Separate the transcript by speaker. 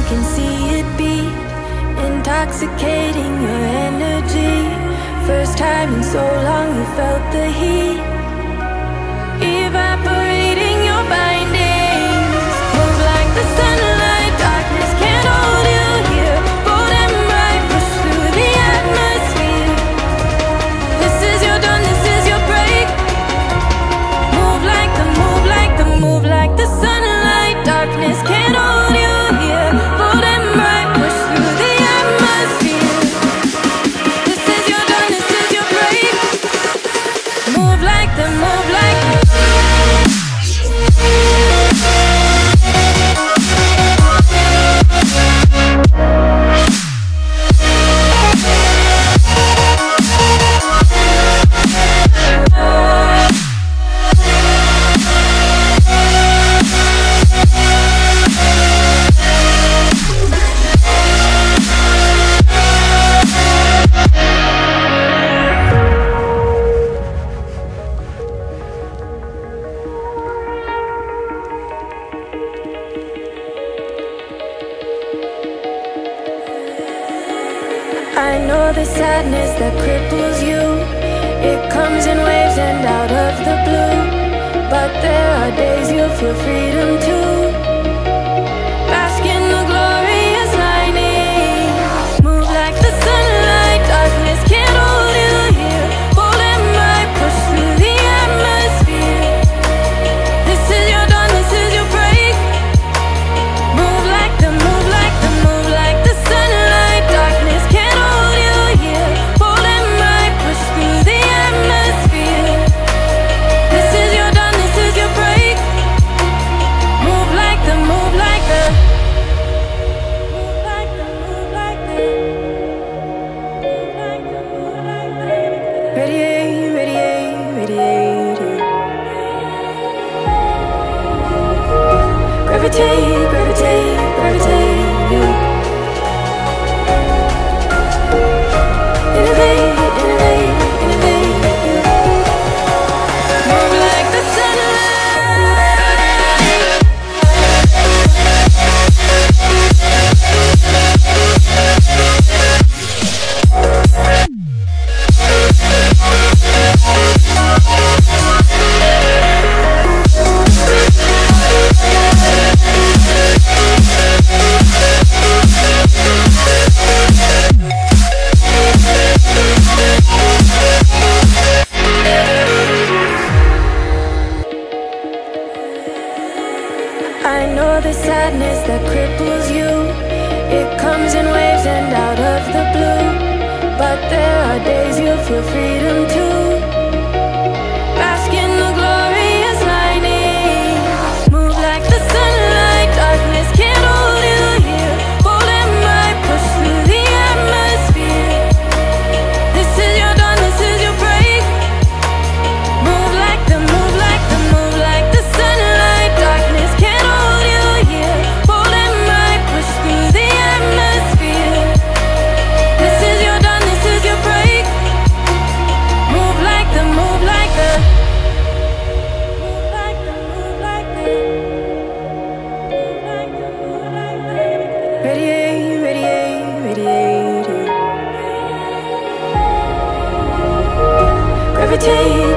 Speaker 1: can see it beat, intoxicating your energy. First time in so long you felt the heat, evaporating your bindings. Move like the sunlight, darkness can't hold you here. Bold and bright, push through the atmosphere. This is your dawn, this is your break. Move like the, move like the, move like the sunlight, darkness can't hold you here. Bold and bright, push through the atmosphere. This is your dawn, this is your break. Move like the, move like the. I know the sadness that cripples you. It comes in waves and out of the blue. But there are days you feel freedom too. Bask in the glorious lightning. Move like the sunlight, darkness can't hold you here. Bold and bright, push through the atmosphere. This is your dawn, this is your break. Move like the, move like the, move like the sunlight, darkness can't hold you here. Bold and bright, push through the atmosphere. This is your dawn, this is your break. Move like the, move like the, move like the, move like the, move like the, move like the. Radiate, radiate, radiate. Gravitate, gravitate, gravitate. Innovate, innovate, innovate. Move like the I know the sadness that cripples you. It comes in waves and out of the blue. But there are days you feel freedom too. Bask in the glorious lightning. Move like the sunlight, darkness can't hold you here. Bold and bright, push through the atmosphere. This is your dawn, this is your break. Move like the, move like the, move like the sunlight, darkness can't hold you here. Bold and bright, push through the atmosphere. This is your dawn, this is your break. Move like the, move like the, move like the, move like the, move like the, move like the. Radiate, radiate, radiate. Gravitate.